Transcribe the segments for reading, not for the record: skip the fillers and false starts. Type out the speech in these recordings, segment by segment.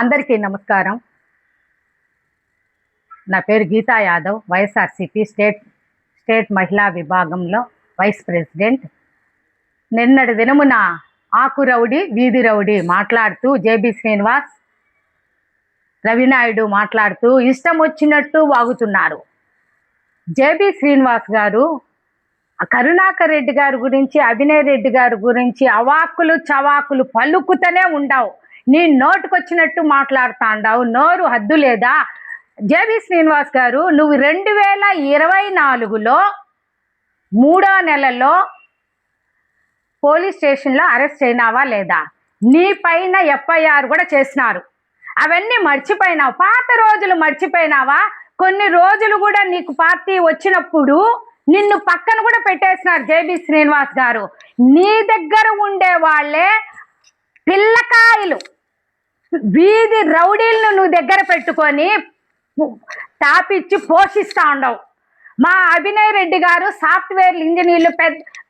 అందరికీ నమస్కారం. నా పేరు గీతా యాదవ్, వైఎస్ఆర్సీపీ స్టేట్ మహిళా విభాగంలో వైస్ ప్రెసిడెంట్. నిన్నటి దినమున ఆకు రౌడీ వీధి రౌడీ మాట్లాడుతూ జేబీ శ్రీనివాస్, రవినాయుడు మాట్లాడుతూ ఇష్టం వచ్చినట్టు వాగుతున్నారు. జేబీ శ్రీనివాస్ గారు కరుణాకర్ రెడ్డి గారి గురించి, అభినయ్ రెడ్డి గారి గురించి అవాకులు చవాకులు పలుకుతూనే ఉండవు. నీ నోటుకొచ్చినట్టు మాట్లాడుతాండావు, నోరు హద్దు లేదా? జేబీ శ్రీనివాస్ గారు, నువ్వు 2024లో 3వ నెలలో పోలీస్ స్టేషన్లో అరెస్ట్ అయినావా లేదా? నీ పైన ఎఫ్ఐఆర్ కూడా చేసినారు. అవన్నీ మర్చిపోయినావు, పాత రోజులు మర్చిపోయినావా? కొన్ని రోజులు కూడా నీకు పార్టీ వచ్చినప్పుడు నిన్ను పక్కన కూడా పెట్టేసినారు జేబీ శ్రీనివాస్ గారు. నీ దగ్గర ఉండే వాళ్ళే పిల్లకాయలు, వీధి రౌడీలను నువ్వు దగ్గర పెట్టుకొని తాపిచ్చి పోషిస్తూ ఉండవు. మా అభినయ్ రెడ్డి గారు సాఫ్ట్వేర్ ఇంజనీర్లు,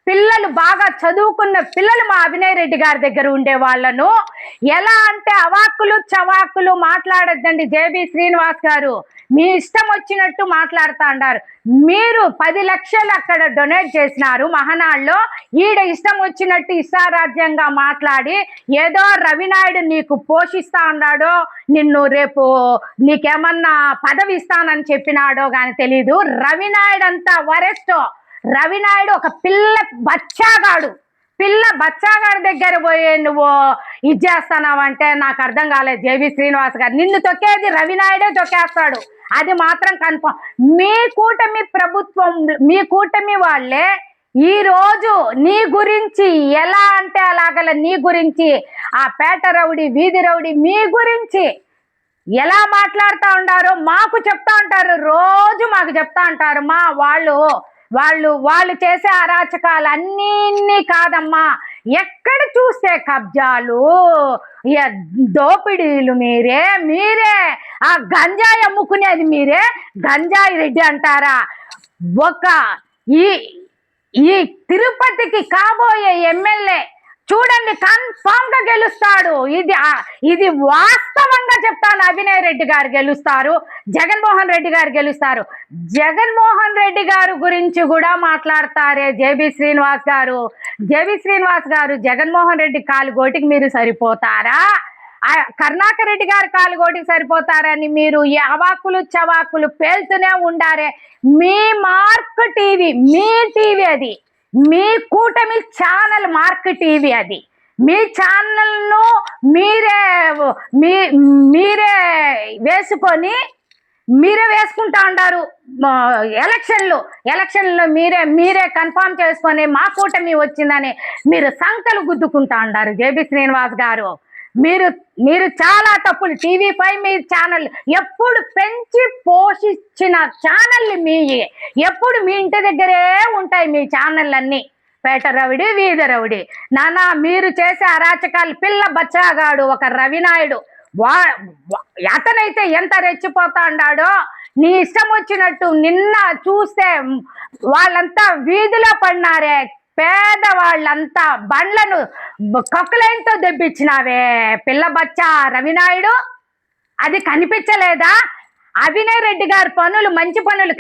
పిల్లలు బాగా చదువుకున్న పిల్లలు మా అభినయ్ రెడ్డి గారి దగ్గర ఉండే వాళ్ళను ఎలా అంటే అవాకులు చవాకులు మాట్లాడద్దండి జేబీ శ్రీనివాస్ గారు. మీ ఇష్టం వచ్చినట్టు మాట్లాడుతూ ఉండారు. మీరు 10 లక్షలు అక్కడ డొనేట్ చేసినారు మహానాడులో. ఈడ ఇష్టం వచ్చినట్టు ఇష్టారాజ్యంగా మాట్లాడి ఏదో రవినాయుడు నీకు పోషిస్తా ఉన్నాడో, నిన్ను రేపు నీకేమన్నా పదవి ఇస్తానని చెప్పినాడో కానీ తెలీదు. రవినాయుడు అంతా వరెస్ట్. రవినాయుడు ఒక పిల్ల బచ్చాగాడు దగ్గర పోయి నువ్వు ఇది చేస్తానావంటే నాకు అర్థం కాలేదు జేబీ శ్రీనివాస్ గారు. నిన్ను తొక్కేది రవినాయుడే తొక్కేస్తాడు, అది మాత్రం కన్ఫర్మ్. మీ కూటమి ప్రభుత్వం, మీ కూటమి వాళ్ళే ఈరోజు నీ గురించి ఎలా అంటే అలాగల నీ గురించి, ఆ పేట రౌడీ వీధి రౌడీ మీ గురించి ఎలా మాట్లాడుతూ ఉంటారో మాకు చెప్తా ఉంటారు, రోజు మాకు చెప్తా ఉంటారు. మా వాళ్ళు చేసే అరాచకాలు అన్నీ కాదమ్మా, ఎక్కడ చూస్తే కబ్జాలు, దోపిడీలు మీరే ఆ గంజాయి అమ్ముకునేది మీరే. గంజాయి రెడ్డి అంటారా? ఈ తిరుపతికి కాబోయే ఎమ్మెల్యే చూడండి, కన్ఫామ్ గా గెలుస్తాడు. ఇది వాస్తవంగా చెప్తాను. అభినయ్ రెడ్డి గారు గెలుస్తారు, జగన్మోహన్ రెడ్డి గారు గెలుస్తారు. జగన్మోహన్ రెడ్డి గారు గురించి కూడా మాట్లాడతారే జేబీ శ్రీనివాస్ గారు. జేబీ శ్రీనివాస్ గారు, జగన్మోహన్ రెడ్డి కాలుగోటికి మీరు సరిపోతారా? కరుణాకర్ రెడ్డి గారు కాలుగోటికి సరిపోతారని మీరు ఈ అవాకులు చవాకులు పేల్తూనే ఉండారే. మీ మార్క్ టీవీ, మీ టీవీ అది, మీ కూటమి ఛానల్ మార్క్ టీవీ అది. మీ ఛానల్ను మీరే వేసుకుంటా ఉంటారు. ఎలక్షన్లో మీరే కన్ఫర్మ్ చేసుకొని మా కూటమి వచ్చిందని మీరు సంకలు గుద్దుకుంటా ఉంటారు జేబీ శ్రీనివాస్ గారు. మీరు చాలా తప్పులు. టీవీపై మీ ఛానల్ ఎప్పుడు పెంచి పోషించిన ఛానల్ ఎప్పుడు మీ ఇంటి దగ్గరే ఉంటాయి మీ ఛానల్ అన్నీ. పేట రౌడీ వీధి రౌడీ నానా మీరు చేసే అరాచకాలు. పిల్ల బచ్చాగాడు ఒక రవినాయుడు, అతనైతే ఎంత రెచ్చిపోతా ఉన్నాడో. నీ ఇష్టం వచ్చినట్టు నిన్న చూస్తే వాళ్ళంతా వీధిలో పడినారే, పేదవాళ్ళంతా బండ్లను కొక్కలైన్తో దెబ్బిచ్చినావే పిల్ల బచ్చా రవినాయుడు. అది కనిపించలేదా? అభినయ్ రెడ్డి గారి పనులు, మంచి పనులు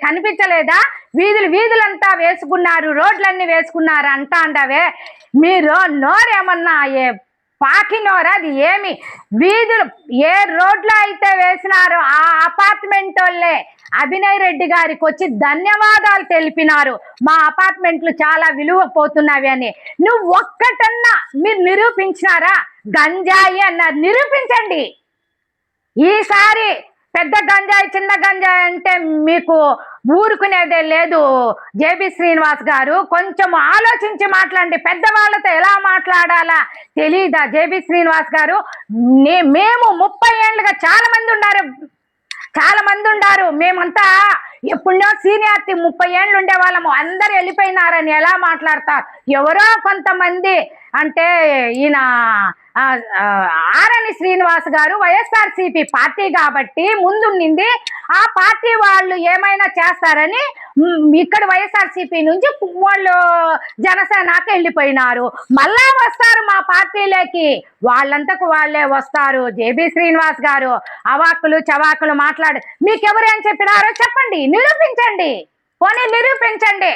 కనిపించలేదా? వీధులంతా వేసుకున్నారు, రోడ్లన్నీ వేసుకున్నారు అంటా అంటావే. మీరు నోరేమన్నా పాకినోరా? అది ఏమి వీధులు, ఏ రోడ్లో అయితే వేసినారో ఆ అపార్ట్మెంట్ వాళ్ళే అభినయ్ రెడ్డి గారికి వచ్చి ధన్యవాదాలు తెలిపినారు. మా అపార్ట్మెంట్లు చాలా విలువ పోతున్నవి అని. నువ్వు ఒక్కటన్నా మీరు నిరూపించినారా? గంజాయి అన్నారు, నిరూపించండి. ఈసారి పెద్ద గంజాయి చిన్న గంజాయి అంటే మీకు ఊరుకునేదే లేదు జేబీ శ్రీనివాస్ గారు. కొంచెం ఆలోచించి మాట్లాడండి. పెద్దవాళ్ళతో ఎలా మాట్లాడాలా తెలీదా జేబీ శ్రీనివాస్ గారు? మేము 30 ఏళ్ళుగా చాలా మంది ఉన్నారు. మేమంతా ఎప్పుడో సీనియారిటీ 30 ఏళ్ళు ఉండే వాళ్ళము, అందరు వెళ్ళిపోయినారని ఎలా మాట్లాడతారు? ఎవరో కొంతమంది అంటే ఈయన ఆరణి శ్రీనివాస్ గారు వైఎస్ఆర్సీపీ పార్టీ కాబట్టి ముందుండింది, ఆ పార్టీ వాళ్ళు ఏమైనా చేస్తారని ఇక్కడ వైఎస్ఆర్సీపీ నుంచి వాళ్ళు జనసేనకి వెళ్ళిపోయినారు. మళ్ళా వస్తారు మా పార్టీలోకి, వాళ్ళంతకు వాళ్ళే వస్తారు. జేబీ శ్రీనివాస్ గారు అవాకులు చవాకులు మాట్లాడు, మీకెవరేం చెప్పినారో చెప్పండి, నిరూపించండి, పోనీ నిరూపించండి.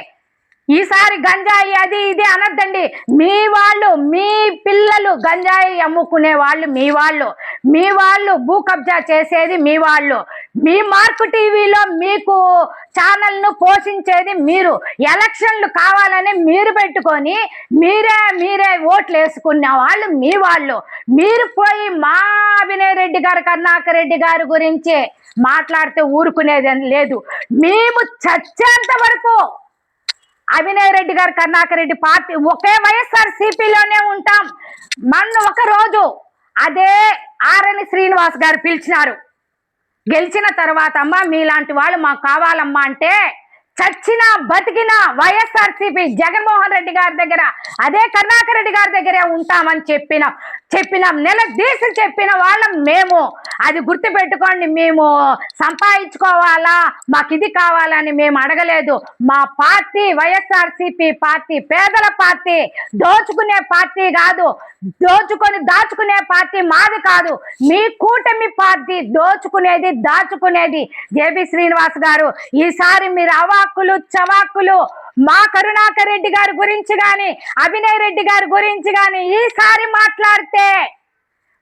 ఈసారి గంజాయి అది ఇది అనద్దండి. మీ వాళ్ళు, మీ పిల్లలు గంజాయి అమ్ముకునే వాళ్ళు మీ వాళ్ళు భూ కబ్జా చేసేది మీ వాళ్ళు, మీ మార్కు టీవీలో మీకు ఛానల్ను పోషించేది మీరు. ఎలక్షన్లు కావాలని మీరు పెట్టుకొని మీరే ఓట్లు వేసుకున్న వాళ్ళు మీ వాళ్ళు. మీరు పోయి మా అభినయ్ రెడ్డి గారు, కరుణాకర్ రెడ్డి గారి గురించి మాట్లాడితే ఊరుకునేది లేదు. మేము చచ్చేంత వరకు అభినయ్ రెడ్డి గారు, కరుణాకర్ రెడ్డి పార్టీ ఒకే వైఎస్ఆర్సీపీలోనే ఉంటాం. మొన్న ఒక రోజు అదే ఆరణి శ్రీనివాస్ గారు పిలిచినారు, గెలిచిన తర్వాత అమ్మ మీలాంటి వాళ్ళు మాకు కావాలమ్మా అంటే, చచ్చినా బతికినా వైఎస్ఆర్సీపీ జగన్మోహన్ రెడ్డి గారి దగ్గర, అదే కరుణాకర్ రెడ్డి గారి దగ్గరే ఉంటామని చెప్పిన నిలదీసి చెప్పిన వాళ్ళం మేము. అది గుర్తుపెట్టుకోండి. మేము సంపాదించుకోవాలా, మాకు ఇది కావాలని మేము అడగలేదు. మా పార్టీ వైఎస్ఆర్సీపీ పార్టీ పేదల పార్టీ, దోచుకునే పార్టీ కాదు, దాచుకునే పార్టీ మాది కాదు. మీ కూటమి పార్టీ దోచుకునేది దాచుకునేది. జేబీ శ్రీనివాస్ గారు, ఈసారి మీరు అవాక్కులు చవాక్కులు మా కరుణాకర్ రెడ్డి గారి గురించి గాని, అభినయ్ రెడ్డి గారి గురించి గాని ఈసారి మాట్లాడితే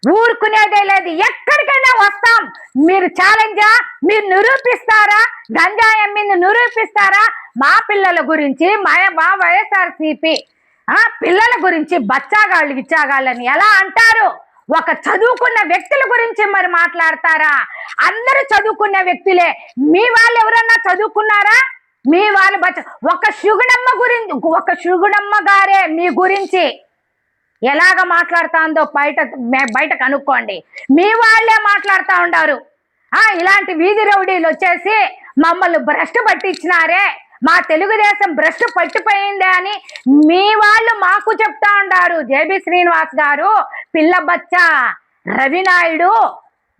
ఊరుకునేదే లేదు. ఎక్కడికైనా వస్తాం. మీరు ఛాలెంజా, మీరు నిరూపిస్తారా? గంజాయి అమ్మింది నిరూపిస్తారా? మా పిల్లల గురించి, మా వైఎస్ఆర్సీపీ పిల్లల గురించి బచ్చాగాళ్ళు ఇచ్చాగాళ్ళని ఎలా అంటారు? ఒక చదువుకున్న వ్యక్తుల గురించి మరి మాట్లాడతారా? అందరూ చదువుకున్న వ్యక్తులే. మీ వాళ్ళు ఎవరన్నా చదువుకున్నారా? మీ వాళ్ళు ఒక శుగుణమ్మ గారే మీ గురించి ఎలాగ మాట్లాడుతుందో బయట కనుక్కోండి. మీ వాళ్ళే మాట్లాడుతూ ఉండారు. ఇలాంటి వీధి రౌడీలు వచ్చేసి మమ్మల్ని భ్రష్టు పట్టించినారే, మా తెలుగుదేశం భ్రష్టు పట్టిపోయిందే అని మీ వాళ్ళు మాకు చెప్తా ఉండారు. జేబీ శ్రీనివాస్ గారు, పిల్ల బచ్చా రవినాయుడు,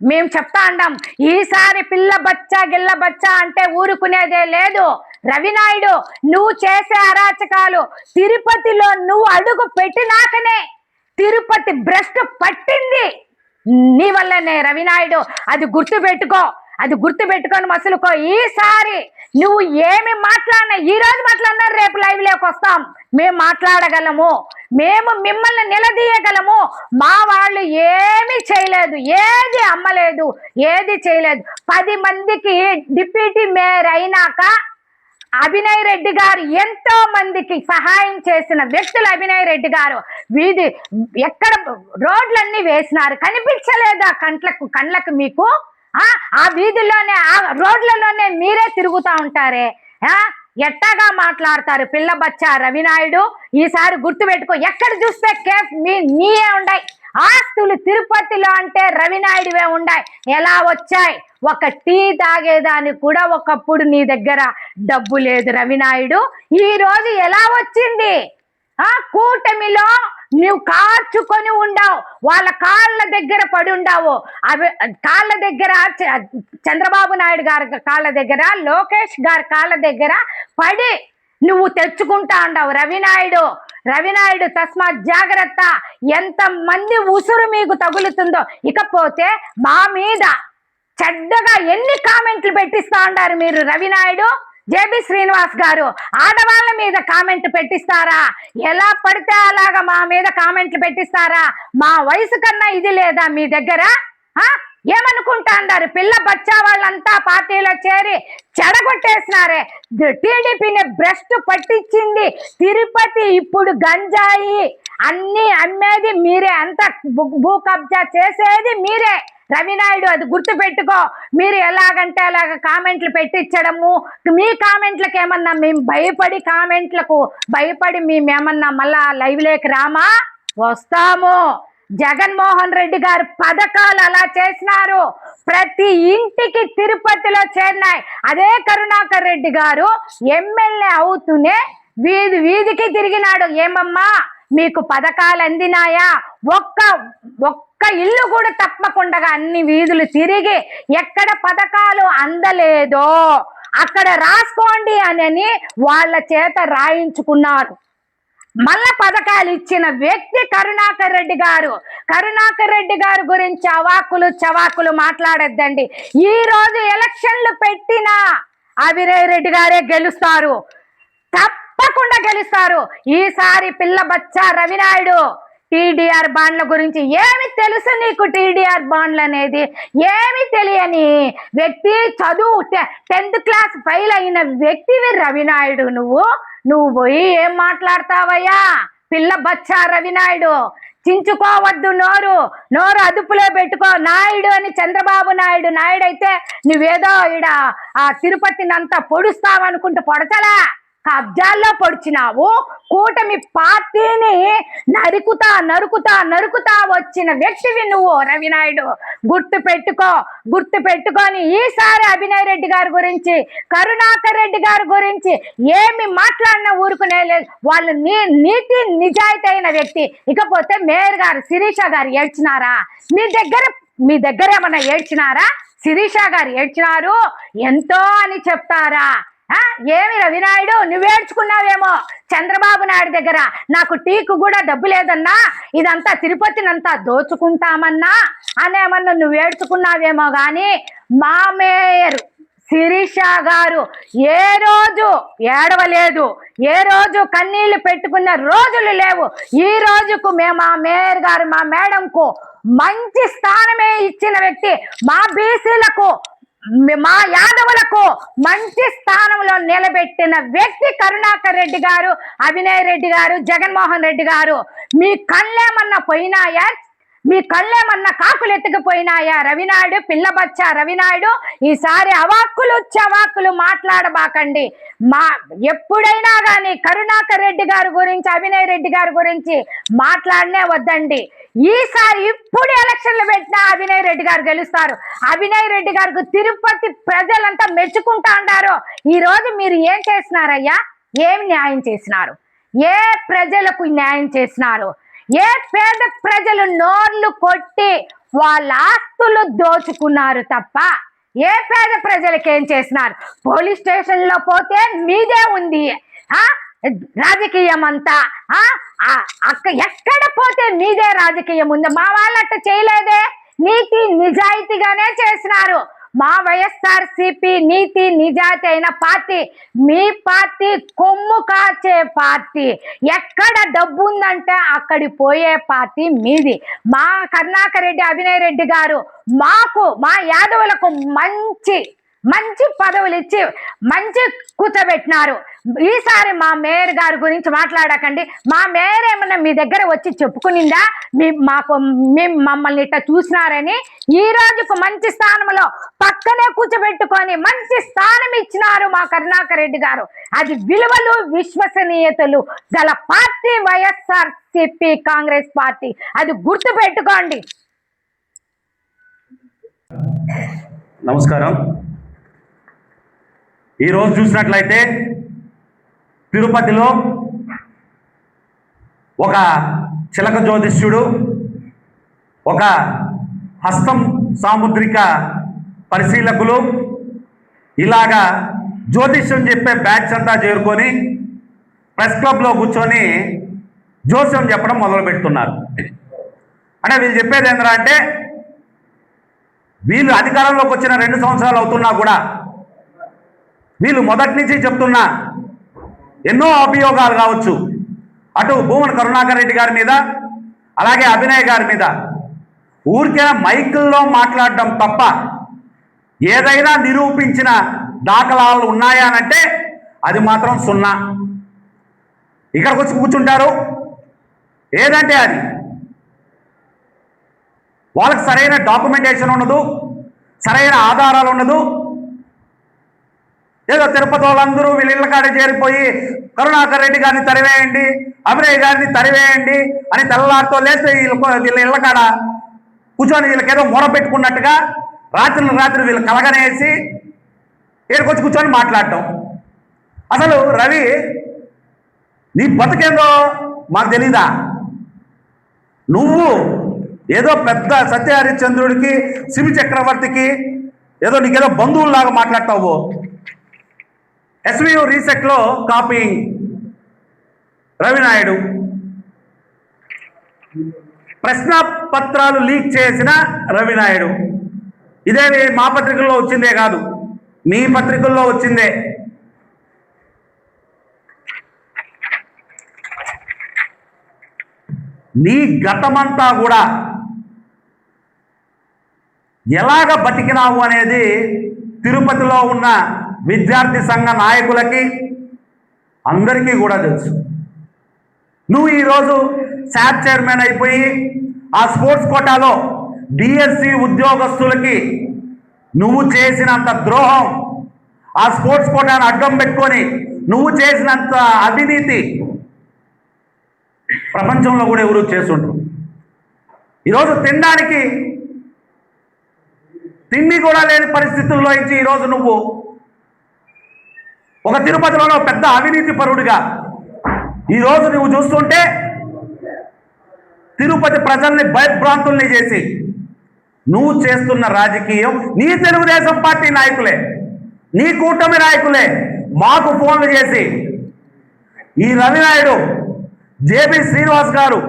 మేము చెప్తా ఉండాం. ఈసారి పిల్ల బచ్చా గిల్ల బచ్చా అంటే ఊరుకునేదే లేదు. రవినాయుడు, నువ్వు చేసే అరాచకాలు, తిరుపతిలో నువ్వు అడుగు పెట్టినాకనే తిరుపతి భ్రష్టు పట్టింది నీ వల్లనే రవినాయుడు. అది గుర్తుపెట్టుకొని మసులుకో. ఈసారి నువ్వు ఏమి మాట్లాడినా, ఈ రోజు మాట్లాడినా రేపు లైవ్ లోకి వస్తాం, మేము మాట్లాడగలము, మేము మిమ్మల్ని నిలదీయగలము. మా వాళ్ళు ఏమీ చేయలేదు, ఏది అమ్మలేదు, ఏది చేయలేదు. 10 మందికి డిప్యూటీ మేయర్ అయినాక అభినయ్ రెడ్డి గారు ఎంతో మందికి సహాయం చేసిన వ్యక్తులు. అభినయ్ రెడ్డి గారు వీధి ఎక్కడ రోడ్లన్నీ వేసినారు, కనిపించలేదా కండ్లకు మీకు? ఆ వీధిలోనే, ఆ రోడ్లలోనే మీరే తిరుగుతూ ఉంటారే. ఎట్టగా మాట్లాడతారు పిల్ల బచ్చా రవినాయుడు. ఈసారి గుర్తుపెట్టుకో, ఎక్కడ చూస్తే కేఫ్ నీయే ఉండాయి. ఆస్తులు తిరుపతిలో అంటే రవినాయుడువే ఉండాయి. ఎలా వచ్చాయి? ఒక టీ తాగేదానికి కూడా ఒకప్పుడు నీ దగ్గర డబ్బు లేదు రవినాయుడు. ఈ రోజు ఎలా వచ్చింది? కూటమిలో నువ్వు కార్చుకొని ఉండావు, వాళ్ళ కాళ్ళ దగ్గర పడి ఉండావు. కాళ్ళ దగ్గర చంద్రబాబు నాయుడు గారి కాళ్ళ దగ్గర, లోకేష్ గారి కాళ్ళ దగ్గర పడి నువ్వు తెచ్చుకుంటా ఉండావు. రవినాయుడు తస్మాత్ జాగ్రత్త. ఎంత మంది ఉసురు మీకు తగులుతుందో. ఇకపోతే మా మీద చెడ్డగా ఎన్ని కామెంట్లు పెట్టిస్తా ఉండారు మీరు రవినాయుడు, జేబీ శ్రీనివాస్ గారు. ఆడవాళ్ళ మీద కామెంట్ పెట్టిస్తారా? ఎలా పడితే అలాగా మా మీద కామెంట్లు పెట్టిస్తారా? మా వయసు కన్నా ఇది లేదా మీ దగ్గర? ఏమనుకుంటా అన్నారు? పిల్ల బచ్చా వాళ్ళంతా పార్టీలో చేరి చెడగొట్టేసినారే. టీడీపీని భ్రష్టు పట్టించింది తిరుపతి. ఇప్పుడు గంజాయి అన్ని అమ్మేది మీరే, అంత భూ కబ్జా చేసేది మీరే రవినాయుడు. అది గుర్తు పెట్టుకో. మీరు ఎలాగంటే అలాగ కామెంట్లు పెట్టించడము, మీ కామెంట్లకు ఏమన్నా మేము భయపడి మేమేమన్నా మళ్ళా లైవ్ లేకి రామా? వస్తాము. జగన్మోహన్ రెడ్డి గారు పథకాలు అలా చేసినారు, ప్రతి ఇంటికి తిరుపతిలో చేరినాయి. అదే కరుణాకర్ రెడ్డి గారు ఎమ్మెల్యే అవుతూనే వీధికి తిరిగినాడు. ఏమమ్మా మీకు పథకాలు అందినాయా? ఒక్క ఒక్క ఇల్లు కూడా తప్పకుండా అన్ని వీధులు తిరిగి ఎక్కడ పథకాలు అందలేదో అక్కడ రాసుకోండి అని వాళ్ళ చేత రాయించుకున్నారు. మళ్ళా పథకాలు ఇచ్చిన వ్యక్తి కరుణాకర్ రెడ్డి గారు. కరుణాకర్ రెడ్డి గారి గురించి అవాకులు చవాకులు మాట్లాడొద్దండి. ఈ రోజు ఎలక్షన్లు పెట్టిన అభినయ్ రెడ్డి గారే గెలుస్తారు, తప్పకుండా గెలుస్తారు. ఈసారి పిల్ల బచ్చా రవినాయుడు టీడీఆర్ బాండ్ల గురించి ఏమి తెలుసు నీకు? టీడీఆర్ బాండ్లు అనేది ఏమి తెలియని వ్యక్తి, చదువు 10th క్లాస్ ఫెయిల్ అయిన వ్యక్తివి రవినాయుడు. నువ్వు పోయి ఏం మాట్లాడతావయ్యా? పిల్ల బచ్చా రవినాయుడు, చించుకోవద్దు, నోరు అదుపులో పెట్టుకో. నాయుడు అని చంద్రబాబు నాయుడు అయితే నువ్వేదో ఈడ ఆ తిరుపతినంతా పొడుస్తావనుకుంటూ పొడచలా, కబ్జాల్లో పొడిచినావు. కూటమి పార్టీని నరుకుతా వచ్చిన వ్యక్తివి నువ్వు రవినాయుడు. గుర్తు పెట్టుకొని ఈసారి అభినయ్ రెడ్డి గారి గురించి, కరుణాకర్ రెడ్డి గారి గురించి ఏమి మాట్లాడినా ఊరుకునే లేదు. వాళ్ళు నీతి నిజాయితీ అయిన వ్యక్తి. ఇకపోతే మేయర్ గారు శిరీష గారు ఏడ్చినారా? మీ దగ్గర ఏమన్నా ఏడ్చినారా? శిరీష గారు ఏడ్చినారు ఎంతో అని చెప్తారా? ఏమి రవినాయుడు నువ్వేడ్చుకున్నావేమో చంద్రబాబు నాయుడు దగ్గర, నాకు టీకు కూడా డబ్బు లేదన్నా, ఇదంతా తిరుపతినంతా దోచుకుంటామన్నా అనేమన్నా నువ్వేడ్చుకున్నావేమో గాని మా మేయర్ శిరీష గారు ఏ రోజు ఏడవలేదు, ఏ రోజు కన్నీళ్లు పెట్టుకున్న రోజులు లేవు. ఈ రోజుకు మేము మా మేయర్ గారు, మా మేడంకు మంచి స్థానమే ఇచ్చిన వ్యక్తి. మా బీసీలకు, మా యాదవులకు మంచి స్థానంలో నిలబెట్టిన వ్యక్తి కరుణాకర్ రెడ్డి గారు, అభినయ్ రెడ్డి గారు, జగన్మోహన్ రెడ్డి గారు. మీ కళ్ళేమన్నా పోయినాయా? మీ కళ్ళేమన్నా కాకులు ఎత్తుకుపోయినాయా? రవినాయుడు, పిల్లబచ్చా రవినాయుడు, ఈసారి అవాక్కులు చవాక్కులు మాట్లాడబాకండి. ఎప్పుడైనా కానీ కరుణాకర్ రెడ్డి గారి గురించి, అభినయ్ రెడ్డి గారి గురించి మాట్లాడనే వద్దండి. ఈసారి ఇప్పుడు ఎలక్షన్లు పెట్టినా అభినయ్ రెడ్డి గారు గెలుస్తారు. అభినయ్ రెడ్డి గారికి తిరుపతి ప్రజలంతా మెచ్చుకుంటా అంటారు. ఈ రోజు మీరు ఏం చేసినారయ్యా? ఏం న్యాయం చేసినారు? ఏ ప్రజలకు న్యాయం చేసినారు? ఏ పేద ప్రజలు నోర్లు కొట్టి వాళ్ళ ఆస్తులు దోచుకున్నారు తప్ప ఏ పేద ప్రజలకు ఏం చేసినారు? పోలీస్ స్టేషన్ లో పోతే మీదే ఉంది రాజకీయం అంతా. ఎక్కడ పోతే మీదే రాజకీయం ఉంది. మా వాళ్ళట్ట చేయలేదే, నీతి నిజాయితీగానే చేసినారు. మా వైఎస్ఆర్సీపీ నీతి నిజాయితీ అయిన పార్టీ. మీ పార్టీ కొమ్ము కాచే పార్టీ. ఎక్కడ డబ్బు ఉందంటే అక్కడి పోయే పార్టీ మీది. మా కరుణాకర్ రెడ్డి, అభినయ్ రెడ్డి గారు మా యాదవులకు మంచి పదవులు ఇచ్చి మంచి కూర్చోబెట్టినారు. ఈసారి మా మేయర్ గారి గురించి మాట్లాడకండి. మా మేయర్ ఏమన్నా మీ దగ్గర వచ్చి చెప్పుకునిందా మమ్మల్ని ఇట్లా చూసినారని? ఈ రోజుకు మంచి స్థానంలో పక్కనే కూర్చోబెట్టుకొని మంచి స్థానం ఇచ్చినారు మా కరుణాకర్ రెడ్డి గారు. అది విలువలు, విశ్వసనీయతలు గల పార్టీ వైఎస్ఆర్సీపీ కాంగ్రెస్ పార్టీ. అది గుర్తు పెట్టుకోండి. నమస్కారం. ఈరోజు చూసినట్లయితే తిరుపతిలో ఒక చిలక జ్యోతిష్యుడు, ఒక హస్తం సాముద్రిక పరిశీలకులు, ఇలాగా జ్యోతిష్యం చెప్పే బ్యాచ్ అంతా చేరుకొని ప్రెస్ క్లబ్లో కూర్చొని జ్యోతిష్యం చెప్పడం మొదలు పెడుతున్నారు. అంటే వీళ్ళు చెప్పేది ఏంటంటే, వీళ్ళు అధికారంలోకి వచ్చిన 2 సంవత్సరాలు అవుతున్నా కూడా వీళ్ళు మొదటి నుంచి చెప్తున్న ఎన్నో అభియోగాలు కావచ్చు, అటు భూమన కరుణాకర్ రెడ్డి గారి మీద, అలాగే అభినయ్ గారి మీద ఊరికే మైకుల్లో మాట్లాడడం తప్ప ఏదైనా నిరూపించిన దాఖలాలు ఉన్నాయా అంటే అది మాత్రం 0. ఇక్కడికి వచ్చి కూర్చుంటారు, ఏదంటే అది. వాళ్ళకి సరైన డాక్యుమెంటేషన్ ఉండదు, సరైన ఆధారాలు ఉండదు. ఏదో తిరుపతి వాళ్ళందరూ వీళ్ళ ఇళ్ళ కాడ చేరిపోయి కరుణాకర్ రెడ్డి గారిని తరివేయండి, అభినయ్ గారిని తరివేయండి అని తెల్లారితో లేస్తే వీళ్ళ ఇళ్ళ కాడ కూర్చొని వీళ్ళకేదో మొర పెట్టుకున్నట్టుగా రాత్రి వీళ్ళు కలగనేసి ఏడుకొచ్చి కూర్చొని మాట్లాడటం. అసలు రవి, నీ బతుకేందో మాకు తెలీదా? నువ్వు ఏదో పెద్ద సత్య హరిశ్చంద్రుడికి శివి చక్రవర్తికి ఏదో నీకేదో బంధువుల్లాగా మాట్లాడతావు. ఎస్వియు రీసెట్లో కాపీయింగ్ రవినాయుడు, ప్రశ్న పత్రాలు లీక్ చేసిన రవినాయుడు. ఇదేమి మా పత్రికల్లో వచ్చిందే కాదు, మీ పత్రికల్లో వచ్చిందే. నీ గతమంతా కూడా ఎలాగ బతికినావు అనేది తిరుపతిలో ఉన్న విద్యార్థి సంఘ నాయకులకి అందరికీ కూడా తెలుసు. నువ్వు ఈరోజు శాప్ చైర్మన్ అయిపోయి ఆ స్పోర్ట్స్ కోటాలో డిఎస్సి ఉద్యోగస్తులకి నువ్వు చేసినంత ద్రోహం, ఆ స్పోర్ట్స్ కోటాను అడ్డం పెట్టుకొని నువ్వు చేసినంత అవినీతి ప్రపంచంలో కూడా ఎవరు చేస్తుంటారు. ఈరోజు తినడానికి తిండి కూడా లేని పరిస్థితుల్లో ఇచ్చి ఈరోజు నువ్వు ఒక తిరుపతిలో పెద్ద అవినీతి పరుడిగా ఈరోజు నువ్వు చూస్తుంటే తిరుపతి ప్రజల్ని భయభ్రాంతుల్ని చేసి నువ్వు చేస్తున్న రాజకీయం నీ తెలుగుదేశం పార్టీ నాయకులే, నీ కూటమి నాయకులే మాకు ఫోన్లు చేసి ఈ రవినాయుడు, జేబీ శ్రీనివాస్ గారు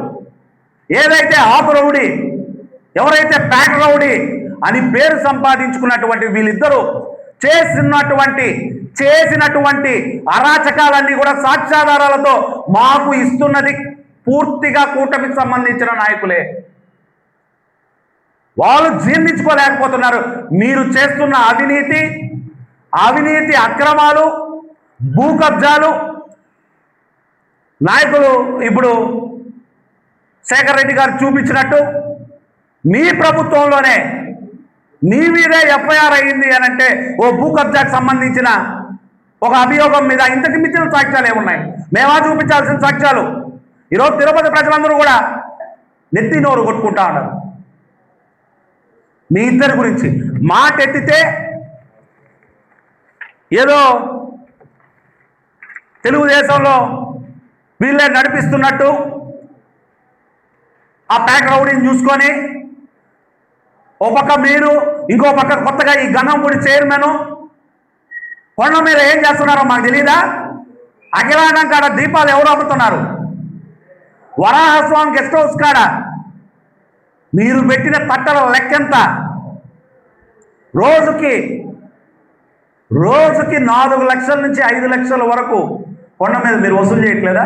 ఏదైతే ఆకు రౌడీ, ఎవరైతే ప్యాక్ రౌడీ అని పేరు సంపాదించుకున్నటువంటి వీళ్ళిద్దరూ చేసినటువంటి అరాచకాలన్నీ కూడా సాక్ష్యాధారాలతో మాకు ఇస్తున్నది పూర్తిగా కూటమికి సంబంధించిన నాయకులే. వాళ్ళు జీర్ణించుకోలేకపోతున్నారు మీరు చేస్తున్న అవినీతి అక్రమాలు, భూ కబ్జాలు. నాయకులు ఇప్పుడు శేఖర్ రెడ్డి గారు చూపించినట్టు మీ ప్రభుత్వంలోనే మీ మీదే ఎఫ్ఐఆర్ అయ్యింది అని అంటే ఓ భూ కబ్జాకు సంబంధించిన ఒక అభియోగం మీద ఇంతకు మించిన సాక్ష్యాలు ఏమున్నాయి? మేమా చూపించాల్సిన సాక్ష్యాలు? ఈరోజు తిరుపతి ప్రజలందరూ కూడా నెత్తి నోరు కొట్టుకుంటా ఉన్నారు మీ ఇద్దరి గురించి. మాట ఎత్తితే ఏదో తెలుగుదేశంలో వీళ్ళే నడిపిస్తున్నట్టు ఆ ప్యాక్ రౌడీని చూసుకొని ఓ పక్క మీరు, ఇంకో పక్క కొత్తగా ఈ గన్నంపూడి చైర్మన్ కొండ మీద ఏం చేస్తున్నారో మాకు తెలీదా? అఖిలాండం కాడ దీపాలు ఎవరు అమ్ముతున్నారు? వరాహస్వామి గెస్ట్ హౌస్ కాడ మీరు పెట్టిన తట్టల లెక్కెంత? రోజుకి 4 లక్షల నుంచి 5 లక్షల వరకు కొండ మీద మీరు వసూలు చేయట్లేదా?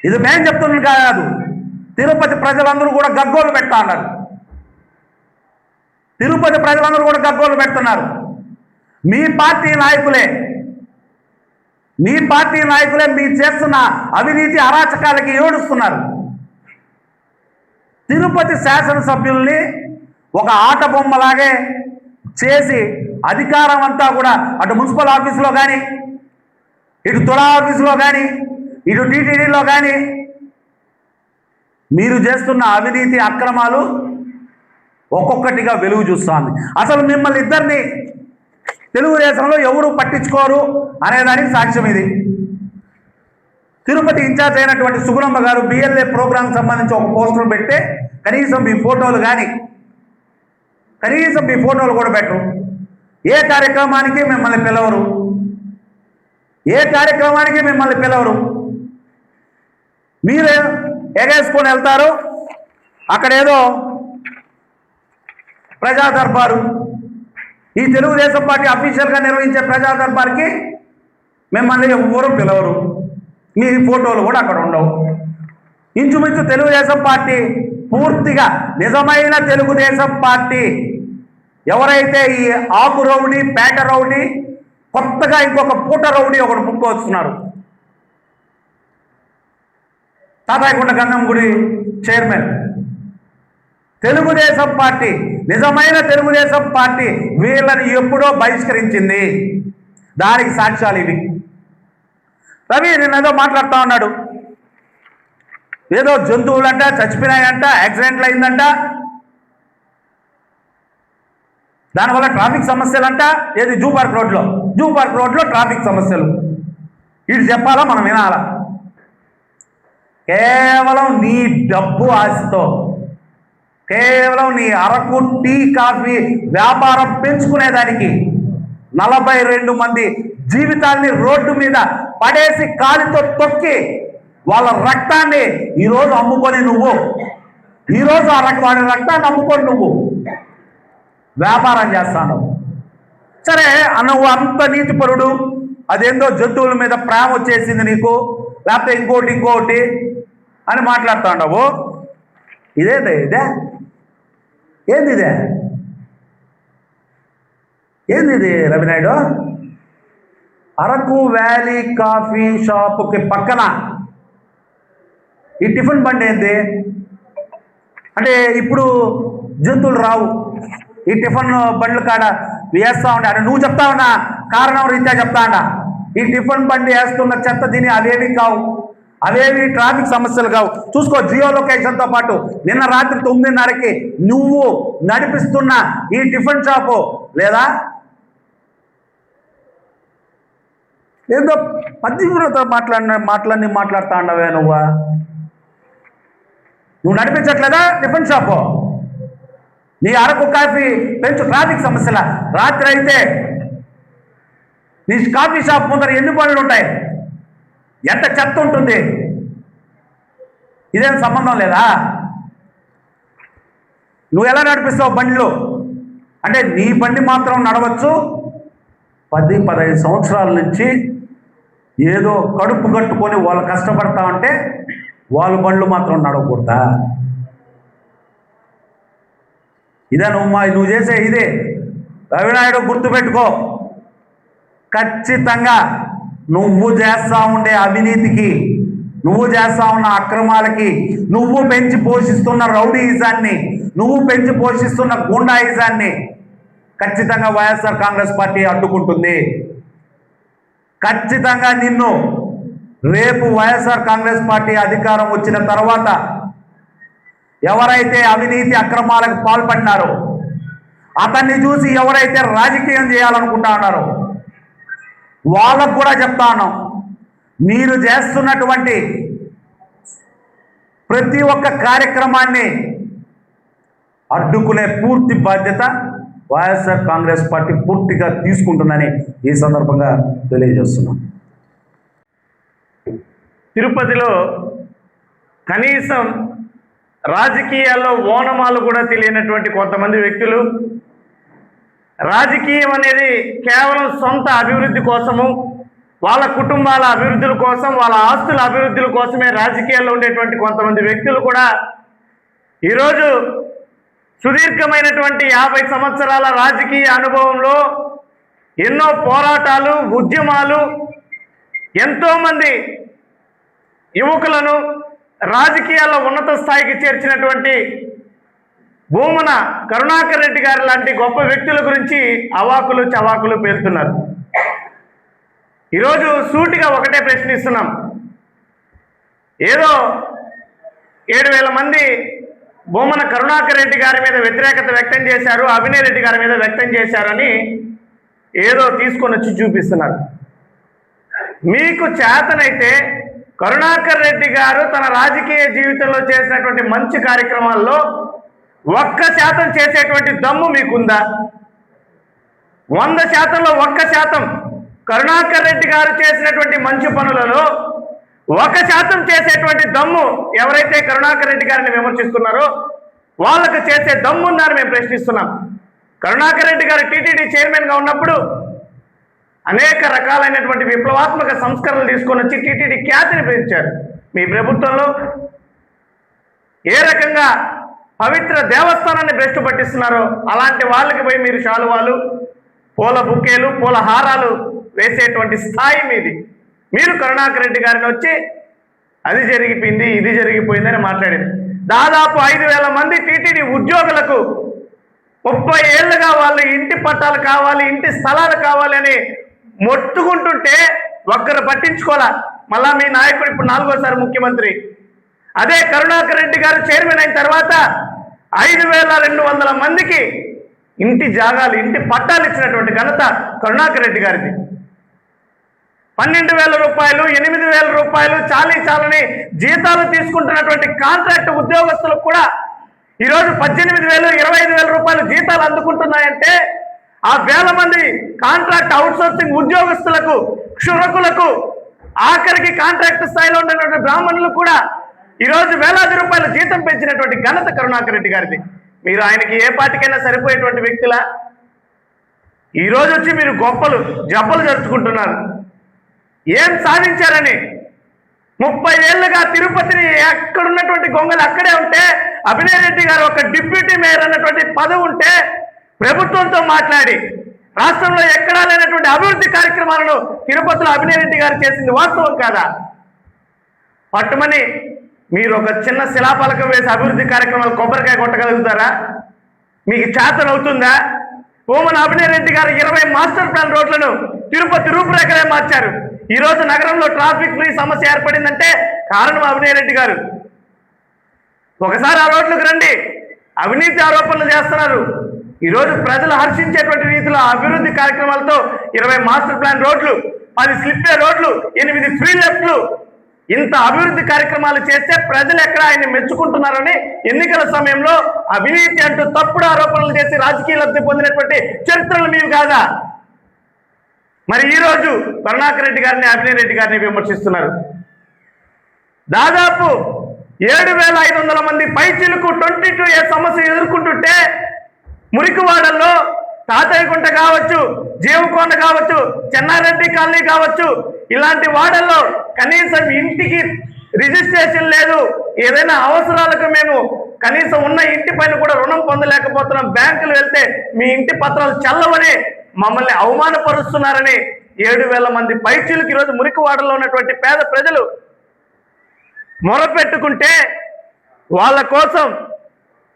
ఇది మేం చెప్తున్నాం కాదు, తిరుపతి ప్రజలందరూ కూడా గగ్గోలు పెడతా అన్నారు. తిరుపతి ప్రజలందరూ కూడా గగ్గోలు పెడుతున్నారు. మీ పార్టీ నాయకులే మీరు చేస్తున్న అవినీతి అరాచకాలకి ఏడుస్తున్నారు. తిరుపతి శాసనసభ్యుల్ని ఒక ఆట బొమ్మలాగే చేసి అధికారం అంతా కూడా అటు మున్సిపల్ ఆఫీసులో కానీ, ఇటు తుడా ఆఫీసులో కానీ, ఇటు టీటీడీలో కానీ మీరు చేస్తున్న అవినీతి అక్రమాలు ఒక్కొక్కటిగా వెలుగు చూస్తోంది. అసలు మిమ్మల్ని ఇద్దరిని తెలుగుదేశంలో ఎవరు పట్టించుకోరు అనేదానికి సాక్ష్యం ఇది. తిరుపతి ఇన్ఛార్జ్ అయినటువంటి సుగుణమ్మ గారు బిఎల్ఏ ప్రోగ్రాం సంబంధించి ఒక పోస్టర్ పెడితే కనీసం మీ ఫోటోలు కూడా పెట్టరు. ఏ కార్యక్రమానికి మిమ్మల్ని పిలవరు. మీరు ఎగేసుకొని వెళ్తారు. అక్కడేదో ప్రజా దర్బారు, ఈ తెలుగుదేశం పార్టీ అఫీషియల్గా నిర్వహించే ప్రజా దర్బార్కి మిమ్మల్ని ఎవరు పిలవరు. మీ ఫోటోలు కూడా అక్కడ ఉండవు. ఇంచుమించు తెలుగుదేశం పార్టీ పూర్తిగా నిజమైన తెలుగుదేశం పార్టీ ఎవరైతే ఈ ఆకు రౌడీ, పేట రౌడీ, కొత్తగా ఇంకొక పూట రౌడీ ఒకటి పుట్టుకొస్తున్నారు. తాతాయకొండ గంగమ్మ గుడి చైర్మన్. తెలుగుదేశం పార్టీ, నిజమైన తెలుగుదేశం పార్టీ వీళ్ళని ఎప్పుడో బహిష్కరించింది. దానికి సాక్ష్యాలు ఇవి. రవి నిన్నేదో మాట్లాడుతూ ఉన్నాడు. ఏదో జంతువులంట చచ్చిపోయినాయంట, యాక్సిడెంట్లు అయిందంట, దానివల్ల ట్రాఫిక్ సమస్యలంట. ఏది జూ పార్క్ రోడ్లో ట్రాఫిక్ సమస్యలు. ఇటు చెప్పాలా మనం వినాలా? కేవలం నీ డబ్బు ఆశతో, కేవలం నీ అరకు టీ కాఫీ వ్యాపారం పెంచుకునేదానికి 42 మంది జీవితాల్ని రోడ్డు మీద పడేసి కాలితో తొక్కి వాళ్ళ రక్తాన్ని ఈరోజు అమ్ముకొని నువ్వు, ఈరోజు వాడి రక్తాన్ని అమ్ముకొని నువ్వు వ్యాపారం చేస్తాను. సరే నువ్వు అంత నీతిపరుడు, అదేందో జంతువుల మీద ప్రేమ వచ్చేసింది నీకు, లేకపోతే ఇంకోటి అని మాట్లాడుతూ ఉండవు. ఇదే ఏంది ఇది రవినాయుడు? అరకు వ్యాలీ కాఫీ షాపుకి పక్కన ఈ టిఫిన్ బండి ఏంది అంటే ఇప్పుడు జంతువులు రావు, ఈ టిఫిన్ బండ్లు కాడ వేస్తూ ఉండే అంటే నువ్వు చెప్తా ఉన్నా కారణం రీత్యా చెప్తా ఉండా. ఈ టిఫిన్ బండి వేస్తున్న చెత్త దీని అవేవి కావు, అవేవి ట్రాఫిక్ సమస్యలు కావు. చూసుకో, జియో లొకేషన్తో పాటు నిన్న రాత్రి 9:30కి నువ్వు నడిపిస్తున్న ఈ టిఫిన్ షాపు లేదా ఏదో పతివ్రత మాట్లాడుతా ఉండవే నువ్వు నడిపించట్లేదా టిఫిన్ షాపు? నీ అరకు కాఫీ పెంచు ట్రాఫిక్ సమస్యల. రాత్రి అయితే నీ కాఫీ షాప్ ముందర ఎన్ని బండ్లు ఉంటాయి, ఎంత చెత్త ఉంటుంది, ఇదేం సంబంధం లేదా? నువ్వు ఎలా నడిపిస్తావు బండ్లు అంటే నీ బండి మాత్రం నడవచ్చు, 10-15 సంవత్సరాల నుంచి ఏదో కడుపు కట్టుకొని వాళ్ళు కష్టపడతా ఉంటే వాళ్ళ బండ్లు మాత్రం నడవకూడదా? ఇదే నువ్వు చేసే ఇదే. రవినాయుడు గుర్తుపెట్టుకో, ఖచ్చితంగా నువ్వు చేస్తా ఉండే అవినీతికి, నువ్వు చేస్తా ఉన్న అక్రమాలకి, నువ్వు పెంచి పోషిస్తున్న రౌడీయిజాన్ని, నువ్వు పెంచి పోషిస్తున్న గూండాయిజాన్ని ఖచ్చితంగా వైఎస్ఆర్ కాంగ్రెస్ పార్టీ అడ్డుకుంటుంది. ఖచ్చితంగా నిన్ను రేపు వైఎస్ఆర్ కాంగ్రెస్ పార్టీ అధికారం వచ్చిన తర్వాత ఎవరైతే అవినీతి అక్రమాలకు పాల్పడినారో, అతన్ని చూసి ఎవరైతే రాజకీయం చేయాలనుకుంటా ఉన్నారో వాళ్ళకు కూడా చెప్తా ఉన్నాం, మీరు చేస్తున్నటువంటి ప్రతి ఒక్క కార్యక్రమాన్ని అడ్డుకునే పూర్తి బాధ్యత వైఎస్ఆర్ కాంగ్రెస్ పార్టీ పూర్తిగా తీసుకుంటుందని ఈ సందర్భంగా తెలియజేస్తున్నాం. తిరుపతిలో కనీసం రాజకీయాల్లో ఓనమాలు కూడా తెలియనటువంటి కొంతమంది వ్యక్తులు, రాజకీయం అనేది కేవలం సొంత అభివృద్ధి కోసము, వాళ్ళ కుటుంబాల అభివృద్ధుల కోసం, వాళ్ళ ఆస్తుల అభివృద్ధుల కోసమే రాజకీయాల్లో ఉండేటువంటి కొంతమంది వ్యక్తులు కూడా ఈరోజు సుదీర్ఘమైనటువంటి 50 సంవత్సరాల రాజకీయ అనుభవంలో ఎన్నో పోరాటాలు, ఉద్యమాలు, ఎంతోమంది యువకులను రాజకీయాల్లో ఉన్నత స్థాయికి చేర్చినటువంటి భూమన కరుణాకర్ రెడ్డి గారు లాంటి గొప్ప వ్యక్తుల గురించి అవాకులు చవాకులు పేలుతున్నారు. ఈరోజు సూటిగా ఒకటే ప్రశ్నిస్తున్నాం. ఏదో 7,000 మంది భూమన కరుణాకర్ రెడ్డి గారి మీద వ్యతిరేకత వ్యక్తం చేశారు, అభినయ్ రెడ్డి గారి మీద వ్యక్తం చేశారని ఏదో తీసుకొని వచ్చి చూపిస్తున్నారు. మీకు చేతనైతే కరుణాకర్ రెడ్డి గారు తన రాజకీయ జీవితంలో చేసినటువంటి మంచి కార్యక్రమాల్లో 1% చేసేటువంటి దమ్ము మీకుందా? 100%లో 1% కరుణాకర్ రెడ్డి గారు చేసినటువంటి మంచి పనులలో 1% చేసేటువంటి దమ్ము ఎవరైతే కరుణాకర్ రెడ్డి గారిని విమర్శిస్తున్నారో వాళ్ళకు చేసే దమ్ము ఉందని మేము ప్రశ్నిస్తున్నాం. కరుణాకర్ రెడ్డి గారు టీటీడీ చైర్మన్గా ఉన్నప్పుడు అనేక రకాలైనటువంటి విప్లవాత్మక సంస్కరణలు తీసుకొని వచ్చి టీటీడీ ఖ్యాతిని పెంచారు. మీ ప్రభుత్వంలో ఏ రకంగా పవిత్ర దేవస్థానాన్ని భ్రష్టు పట్టిస్తున్నారో అలాంటి వాళ్ళకి పోయి మీరు శాలువాలు, పూల బుకేలు, పూల హారాలు వేసేటువంటి స్థాయి మీది. మీరు కరుణాకర్ రెడ్డి గారిని వచ్చి అది జరిగిపోయింది, ఇది జరిగిపోయిందని మాట్లాడింది. దాదాపు 5,000 మంది టీటీడీ ఉద్యోగులకు 30 ఏళ్లుగా వాళ్ళు ఇంటి పట్టాలు కావాలి, ఇంటి స్థలాలు కావాలి అని మొట్టుకుంటుంటే ఒక్కరు పట్టించుకోవాలా. మళ్ళా మీ నాయకుడు ఇప్పుడు 4వ ముఖ్యమంత్రి. అదే కరుణాకర్ రెడ్డి గారు చైర్మన్ అయిన తర్వాత 5,200 మందికి ఇంటి జాగాలు, ఇంటి పట్టాలు ఇచ్చినటువంటి ఘనత కరుణాకర్ రెడ్డి గారిది. 12,000 రూపాయలు, 8,000 రూపాయలు చాలని జీతాలు తీసుకుంటున్నటువంటి కాంట్రాక్ట్ ఉద్యోగస్తులకు కూడా ఈరోజు 18,000, 25,000 రూపాయలు జీతాలు అందుకుంటున్నాయంటే ఆ వేల మంది కాంట్రాక్ట్ అవుట్సోర్సింగ్ ఉద్యోగస్తులకు, క్షురకులకు, ఆఖరికి కాంట్రాక్ట్ స్థాయిలో ఉన్నటువంటి బ్రాహ్మణులు కూడా ఈరోజు వేలాది రూపాయల జీతం పెంచినటువంటి ఘనత కరుణాకర్ రెడ్డి గారిది. మీరు ఆయనకి ఏ పార్టీకైనా సరిపోయేటువంటి వ్యక్తులా? ఈరోజు వచ్చి మీరు గొప్పలు జబ్బలు జరుపుకుంటున్నారు. ఏం సాధించారని 30 ఏళ్లుగా తిరుపతిని ఎక్కడున్నటువంటి గొంగలు అక్కడే ఉంటే, అభినయ్ రెడ్డి గారు ఒక డిప్యూటీ మేయర్ అన్నటువంటి పదవి ఉంటే ప్రభుత్వంతో మాట్లాడి రాష్ట్రంలో ఎక్కడా లేనటువంటి అభివృద్ధి కార్యక్రమాలను తిరుపతిలో అభినయ్ రెడ్డి గారు చేసింది వాస్తవం కాదా? పట్టుమని మీరు ఒక చిన్న శిలాఫలకం వేసి అభివృద్ధి కార్యక్రమాలు కొబ్బరికాయ కొట్టగలుగుతారా? మీకు చేతనవుతుందా? ఓమన అభినయ్ రెడ్డి గారు 20 మాస్టర్ ప్లాన్ రోడ్లను తిరుపతి రూపురేఖలే మార్చారు. ఈ రోజు నగరంలో ట్రాఫిక్ ఫ్రీ సమస్య ఏర్పడిందంటే కారణం అభినయ్ రెడ్డి గారు. ఒకసారి ఆ రోడ్లకు రండి. అవినీతి ఆరోపణలు చేస్తున్నారు. ఈరోజు ప్రజలు హర్షించేటువంటి రీతిలో అభివృద్ధి కార్యక్రమాలతో 20 మాస్టర్ ప్లాన్ రోడ్లు, 10 స్లిప్పే రోడ్లు, 8 ఫ్రీ లెఫ్ట్లు, ఇంత అభివృద్ధి కార్యక్రమాలు చేస్తే ప్రజలు ఎక్కడ ఆయన మెచ్చుకుంటున్నారని ఎన్నికల సమయంలో అవినీతి అంటూ తప్పుడు ఆరోపణలు చేసి రాజకీయ లబ్ధి పొందినటువంటి చరిత్రలు మీవి కాదా? మరి ఈరోజు కరుణాకర్ రెడ్డి గారిని, అభినయ్ రెడ్డి గారిని విమర్శిస్తున్నారు. దాదాపు 7,500 మంది పైచిలకు 22A సమస్య ఎదుర్కొంటుంటే మురికివాడల్లో తాతయ్యగుంట కావచ్చు, జీవకొండ కావచ్చు, చెన్నారెడ్డి కాలనీ కావచ్చు, ఇలాంటి వాడల్లో కనీసం ఇంటికి రిజిస్ట్రేషన్ లేదు. ఏదైనా అవసరాలకు మేము కనీసం ఉన్న ఇంటి పైన కూడా రుణం పొందలేకపోతున్నాం. బ్యాంకులు వెళ్తే మీ ఇంటి పత్రాలు చల్లవని మమ్మల్ని అవమానపరుస్తున్నారని 7,000 మంది పైచీలకు ఈరోజు మురికివాడలో ఉన్నటువంటి పేద ప్రజలు మొరపెట్టుకుంటే వాళ్ళ కోసం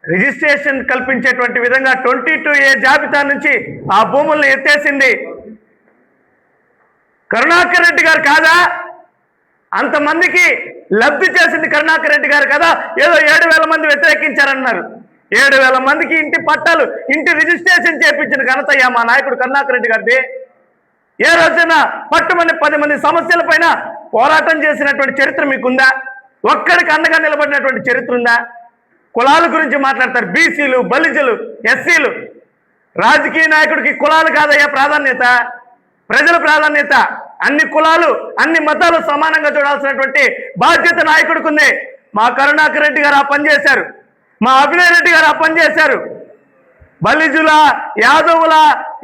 రిజిస్ట్రేషన్ కల్పించేటువంటి విధంగా 22A జాబితా నుంచి ఆ భూములను ఎత్తేసింది కరుణాకర్ రెడ్డి గారు కాదా? అంతమందికి లబ్ధి చేసింది కరుణాకర్ రెడ్డి గారు కదా? ఏదో 7,000 మంది వ్యతిరేకించారన్నారు. 7,000 మందికి ఇంటి పట్టాలు, ఇంటి రిజిస్ట్రేషన్ చేయించిన ఘనత మా నాయకుడు కరుణాకర్ రెడ్డి గారిది. ఏ రోజున పట్టుమని 10 మంది సమస్యల పైన పోరాటం చేసినటువంటి చరిత్ర మీకుందా? ఒక్కడికి అండగా నిలబడినటువంటి చరిత్ర ఉందా? కులాల గురించి మాట్లాడతారు. బీసీలు, బలిజలు, ఎస్సీలు. రాజకీయ నాయకుడికి కులాలు కాదయ్యా ప్రాధాన్యత, ప్రజల ప్రాధాన్యత. అన్ని కులాలు, అన్ని మతాలు సమానంగా చూడాల్సినటువంటి బాధ్యత నాయకుడికి ఉంది. మా కరుణాకర్ రెడ్డి గారు ఆ పని చేశారు. మా అభినయ్ రెడ్డి గారు ఆ పని చేశారు. బలిజుల, యాదవుల,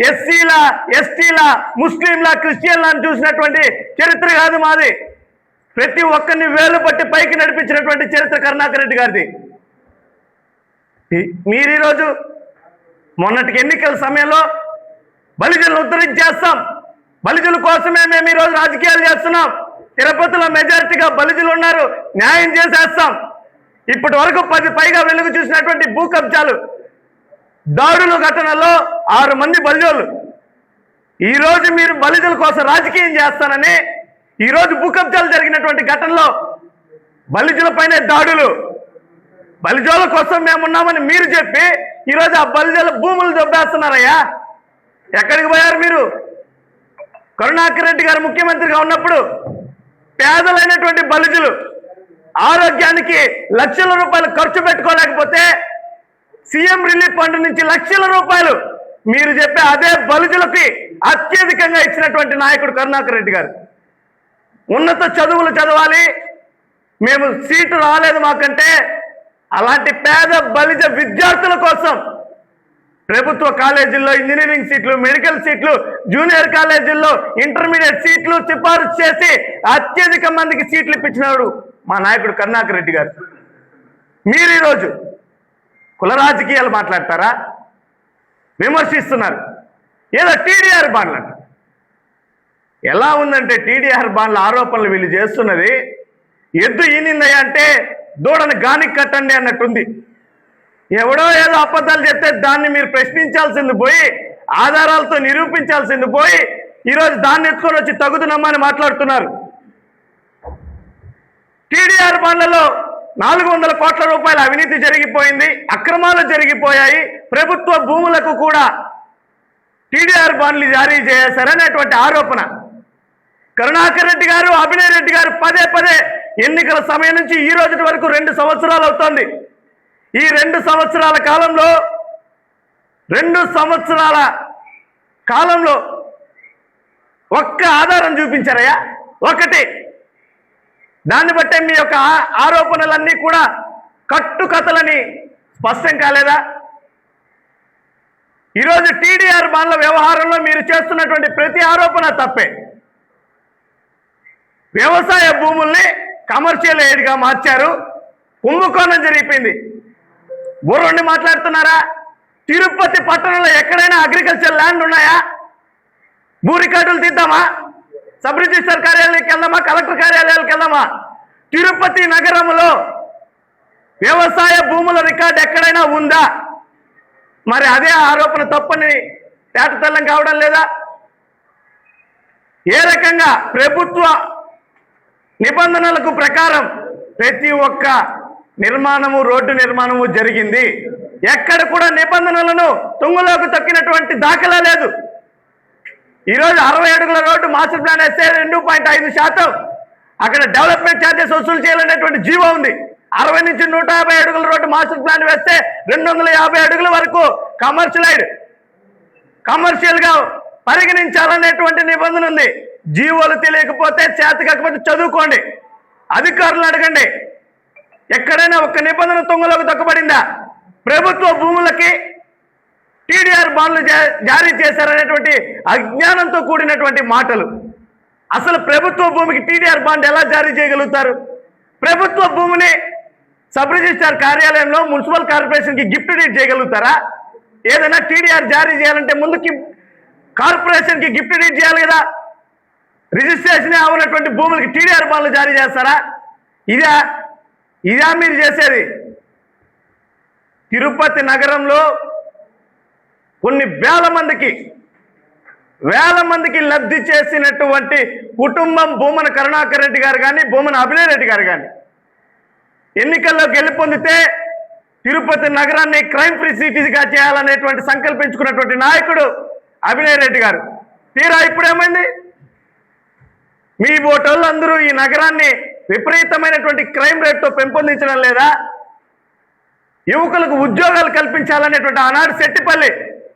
ఎస్సీల, ఎస్టీల, ముస్లింల, క్రిస్టియన్ల అని చూసినటువంటి చరిత్ర కాదు మాది. ప్రతి ఒక్కరిని వేలు పట్టి పైకి నడిపించినటువంటి చరిత్ర కరుణాకర్ రెడ్డి గారిది. మీరు ఈరోజు మొన్నటికి ఎన్నికల సమయంలో బలిజులను ఉద్ధరించేస్తాం, బలిజుల కోసమే మేము ఈరోజు రాజకీయాలు చేస్తున్నాం, తిరుపతిలో మెజారిటీగా బలిజులు ఉన్నారు, న్యాయం చేసేస్తాం. ఇప్పటి వరకు 10 పైగా వెలుగు చూసినటువంటి భూ కబ్జాలు, దాడుల ఘటనలో 6 మంది బలిజోళ్ళు. ఈరోజు మీరు బలిజుల కోసం రాజకీయం చేస్తానని ఈరోజు భూ కబ్జాలు జరిగినటువంటి ఘటనలో బలిజుల పైనే దాడులు, బలిజోల కోసం మేమున్నామని మీరు చెప్పి ఈరోజు ఆ బలిజోల భూములు దొబ్బేస్తున్నారయ్యా. ఎక్కడికి పోయారు మీరు? కరుణాకర్ రెడ్డి గారు ముఖ్యమంత్రిగా ఉన్నప్పుడు పేదలైనటువంటి బలిజులు ఆరోగ్యానికి లక్షల రూపాయలు ఖర్చు పెట్టుకోలేకపోతే సీఎం రిలీఫ్ ఫండ్ నుంచి లక్షల రూపాయలు మీరు చెప్పే అదే బలిజులకి అత్యధికంగా ఇచ్చినటువంటి నాయకుడు కరుణాకర్ రెడ్డి గారు. ఉన్నత చదువులు చదవాలి, మేము సీటు రాలేదు మాకంటే అలాంటి పేద బలిజ విద్యార్థుల కోసం ప్రభుత్వ కాలేజీల్లో ఇంజనీరింగ్ సీట్లు, మెడికల్ సీట్లు, జూనియర్ కాలేజీల్లో ఇంటర్మీడియట్ సీట్లు సిఫారసు చేసి అత్యధిక మందికి సీట్లు ఇప్పించినాడు మా నాయకుడు కరుణాకర్ రెడ్డి గారు. మీరు ఈరోజు కుల రాజకీయాలు మాట్లాడతారా? విమర్శిస్తున్నారు. ఏదో టీడీఆర్ బాండ్లు అంట. ఎలా ఉందంటే టీడీఆర్ బాండ్ల ఆరోపణలు వీళ్ళు చేస్తున్నది ఎద్దు ఈనిందయ్యా అంటే దూడను గానికి కట్టండి అన్నట్టుంది. ఎవడో ఏదో అబద్ధాలు చెప్తే దాన్ని మీరు ప్రశ్నించాల్సింది పోయి, ఆధారాలతో నిరూపించాల్సింది పోయి ఈరోజు దాన్ని ఎత్తుకొని వచ్చి తగుదునమ్మని మాట్లాడుతున్నారు. టీడీఆర్ బాండ్లలో 400 కోట్ల రూపాయల అవినీతి జరిగిపోయింది, అక్రమాలు జరిగిపోయాయి, ప్రభుత్వ భూములకు కూడా టీడీఆర్ బాండ్లు జారీ చేశారనేటువంటి ఆరోపణ. కరుణాకర్ రెడ్డి గారు, అభినయ్ రెడ్డి గారు పదే పదే ఎన్నికల సమయం నుంచి ఈ రోజు వరకు 2 సంవత్సరాలు అవుతోంది. ఈ 2 సంవత్సరాల కాలంలో 2 సంవత్సరాల కాలంలో ఒక్క ఆధారం చూపించారయ్యా, ఒకటి. దాన్ని బట్టే మీ యొక్క ఆరోపణలన్నీ కూడా కట్టుకథలని స్పష్టం కాలేదా? ఈరోజు టీడీఆర్ బాండ్ల వ్యవహారంలో మీరు చేస్తున్నటువంటి ప్రతి ఆరోపణ తప్పే. వ్యవసాయ భూముల్ని కమర్షియల్ ఎయిడ్గా మార్చారు, కుంభకోణం జరిగిపోయింది. బుర్రండి మాట్లాడుతున్నారా? తిరుపతి పట్టణంలో ఎక్కడైనా అగ్రికల్చర్ ల్యాండ్ ఉన్నాయా? భూ రికార్డులు తీద్దామా? సబ్ రిజిస్టర్ కార్యాలయానికి వెళ్దామా? కలెక్టర్ కార్యాలయాలకు వెళ్దామా? తిరుపతి నగరంలో వ్యవసాయ భూముల రికార్డు ఎక్కడైనా ఉందా? మరి అదే ఆరోపణ తప్పని తేటతెల్లం కావడం లేదా? ఏ రకంగా ప్రభుత్వ నిబంధనలకు ప్రకారం ప్రతి ఒక్క నిర్మాణము, రోడ్డు నిర్మాణము జరిగింది. ఎక్కడ కూడా నిబంధనలను తుంగలోకి తొక్కినటువంటి దాఖలా లేదు. ఈరోజు 60 అడుగుల రోడ్డు మాస్టర్ ప్లాన్ వేస్తే 2.5% అక్కడ డెవలప్మెంట్ ఛార్జెస్ వసూలు చేయాలనేటువంటి జీవో ఉంది. 60 నుంచి 150 అడుగుల రోడ్డు మాస్టర్ ప్లాన్ వేస్తే 250 అడుగుల వరకు కమర్షియల్ గా పరిగణించాలనేటువంటి నిబంధన ఉంది. జీవోలు తెలియకపోతే, చేత కాకపోతే చదువుకోండి, అధికారులను అడగండి. ఎక్కడైనా ఒక్క నిబంధన తుంగలోకి తొక్కబడిందా? ప్రభుత్వ భూములకి టీడీఆర్ బాండ్లు జారీ చేశారనేటువంటి అజ్ఞానంతో కూడినటువంటి మాటలు. అసలు ప్రభుత్వ భూమికి టీడీఆర్ బాండ్ ఎలా జారీ చేయగలుగుతారు? ప్రభుత్వ భూమిని సబ్ రిజిస్ట్రార్ కార్యాలయంలో మున్సిపల్ కార్పొరేషన్కి గిఫ్ట్ డీడ్ చేయగలుగుతారా? ఏదైనా టీడీఆర్ జారీ చేయాలంటే ముందుకి కార్పొరేషన్కి గిఫ్ట్ డీడ్ చేయాలి కదా. రిజిస్ట్రేషన్ అవునటువంటి భూములకి టీడీఆర్ బాండ్లు జారీ చేస్తారా? ఇదా మీరు చేసేది? తిరుపతి నగరంలో కొన్ని వేల మందికి లబ్ధి చేసినటువంటి కుటుంబం భూమన కరుణాకర్ రెడ్డి గారు కానీ, భూమన అభినయ్ రెడ్డి గారు కానీ ఎన్నికల్లో గెలుపొందితే తిరుపతి నగరాన్ని క్రైమ్ ఫ్రీ సిటీగా చేయాలనేటువంటి సంకల్పించుకున్నటువంటి నాయకుడు అభినయ్ రెడ్డి గారు. తీరా ఇప్పుడేమైంది? మీ ఓటర్లు అందరూ ఈ నగరాన్ని విపరీతమైనటువంటి క్రైమ్ రేట్తో పెంపొందించడం లేదా? యువకులకు ఉద్యోగాలు కల్పించాలనేటువంటి ఆనాడు సెట్టిపల్లి,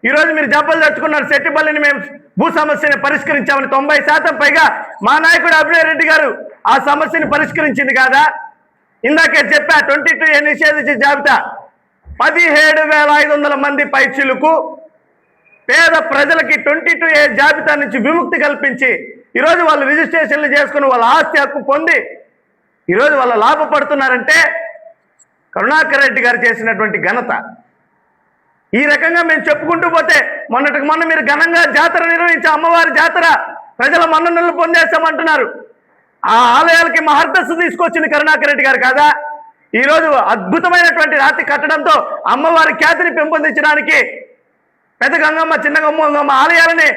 ఈరోజు మీరు జబ్బలు తెచ్చుకున్నారు. సెట్టిపల్లిని మేము భూ సమస్యని పరిష్కరించామని 90% పైగా మా నాయకుడు అభినయ్ రెడ్డి గారు ఆ సమస్యని పరిష్కరించింది కాదా? ఇందాకే చెప్పా, 22A నిషేధించే జాబితా 17,500 మంది పైచిలకు పేద ప్రజలకి 22A జాబితా నుంచి విముక్తి కల్పించి ఈరోజు వాళ్ళు రిజిస్ట్రేషన్లు చేసుకుని వాళ్ళ ఆస్తి హక్కు పొంది ఈరోజు వాళ్ళు లాభపడుతున్నారంటే కరుణాకర్ రెడ్డి గారు చేసినటువంటి ఘనత. ఈ రకంగా మేము చెప్పుకుంటూ పోతే మొన్నటికి మొన్న మీరు ఘనంగా జాతర నిర్వహించే అమ్మవారి జాతర ప్రజల మన్ననలు పొందేస్తామంటున్నారు. ఆ ఆలయాలకి మహర్దస్సు తీసుకొచ్చింది కరుణాకర్ రెడ్డి గారు కాదా? ఈరోజు అద్భుతమైనటువంటి రాతి కట్టడంతో అమ్మవారి ఖ్యాతిని పెంపొందించడానికి పెద్ద గంగమ్మ, చిన్న గంగమ్మ ఆలయాలని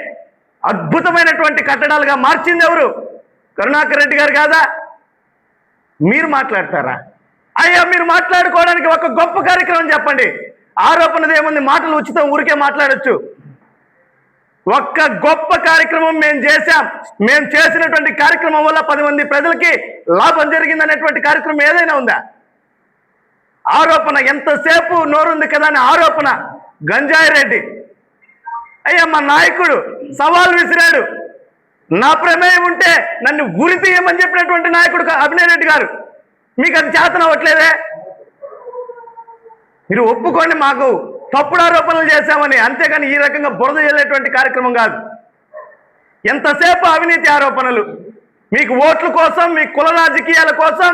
అద్భుతమైనటువంటి కట్టడాలుగా మార్చింది ఎవరు? కరుణాకర్ రెడ్డి గారు కాదా? మీరు మాట్లాడతారా? అయ్యా, మీరు మాట్లాడుకోవడానికి ఒక గొప్ప కార్యక్రమం చెప్పండి. ఆరోపణది ఏముంది? మాటలు ఉచితం, ఊరికే మాట్లాడొచ్చు. ఒక్క గొప్ప కార్యక్రమం మేము చేశాం. మేము చేసినటువంటి కార్యక్రమం వల్ల 10 మంది ప్రజలకి లాభం జరిగిందనేటువంటి కార్యక్రమం ఏదైనా ఉందా? ఆరోపణ ఎంతసేపు నోరుంది కదా అని ఆరోపణ. గంజాయి రెడ్డి అయ్యా, మా నాయకుడు సవాల్ విసిరాడు. నా ప్రమేయం ఉంటే నన్ను ఉరి తీయమని చెప్పినటువంటి నాయకుడు అభినయ్ రెడ్డి గారు. మీకు అది చేతన అవ్వట్లేదే? మీరు ఒప్పుకోండి, మాకు తప్పుడు ఆరోపణలు చేశామని, అంతేగాని ఈ రకంగా బురద చెల్లేటువంటి కార్యక్రమం కాదు. ఎంతసేపు అవినీతి ఆరోపణలు, మీకు ఓట్ల కోసం, మీ కుల రాజకీయాల కోసం,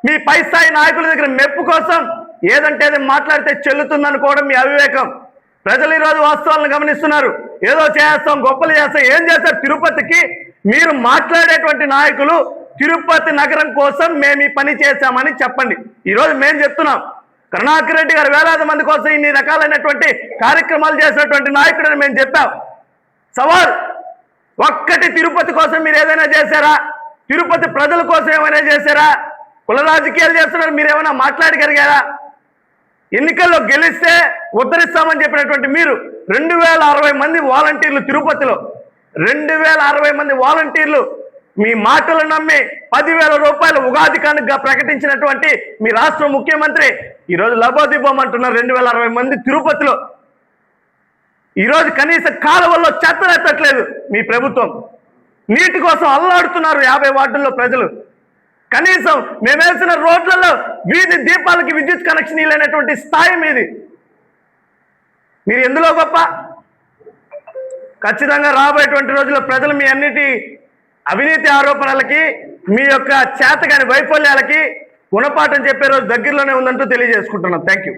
మీ పై స్థాయి నాయకుల దగ్గర మెప్పు కోసం ఏదంటే అది మాట్లాడితే చెల్లుతుందనుకోవడం మీ అవివేకం. ప్రజలు ఈరోజు వాస్తవాలను గమనిస్తున్నారు. ఏదో చేస్తాం, గొప్పలు చేస్తాం. ఏం చేస్తారు? తిరుపతికి మీరు మాట్లాడేటువంటి నాయకులు తిరుపతి నగరం కోసం మేము ఈ పని చేశామని చెప్పండి. ఈరోజు మేము చెప్తున్నాం, కరుణాకర్ రెడ్డి గారు వేలాది మంది కోసం ఇన్ని రకాలైనటువంటి కార్యక్రమాలు చేసినటువంటి నాయకుడని మేము చెప్పాం. సవాల్ ఒక్కటి, తిరుపతి కోసం మీరు ఏదైనా చేశారా? తిరుపతి ప్రజల కోసం ఏమైనా చేశారా? కుల రాజకీయాలు చేస్తున్నారు, మీరు ఏమైనా మాట్లాడగలిగారా? ఎన్నికల్లో గెలిస్తే ఉద్ధరిస్తామని చెప్పినటువంటి మీరు 2060 మంది వాలంటీర్లు తిరుపతిలో 2060 మంది వాలంటీర్లు మీ మాటలు నమ్మి 10,000 రూపాయలు ఉగాది కానుకగా ప్రకటించినటువంటి మీ రాష్ట్ర ముఖ్యమంత్రి ఈరోజు లబోదిబోం అంటున్నారు 2,060 మంది తిరుపతిలో. ఈరోజు కనీస కాలువల్లో చెత్తనెత్తట్లేదు మీ ప్రభుత్వం. నీటి కోసం అల్లాడుతున్నారు 50 వార్డుల్లో ప్రజలు. కనీసం మేము వేసిన రోడ్లలో వీధి దీపాలకి విద్యుత్ కనెక్షన్ ఇవ్వలేనటువంటి స్థాయి మీది. మీరు ఎందులో గొప్ప? ఖచ్చితంగా రాబోయేటువంటి రోజుల్లో ప్రజలు మీ అన్నిటి అవినీతి ఆరోపణలకి, మీ యొక్క చేతగాని వైఫల్యాలకి గుణపాఠం చెప్పే రోజు దగ్గరలోనే ఉందంటూ తెలియజేసుకుంటున్నాం. Thank you.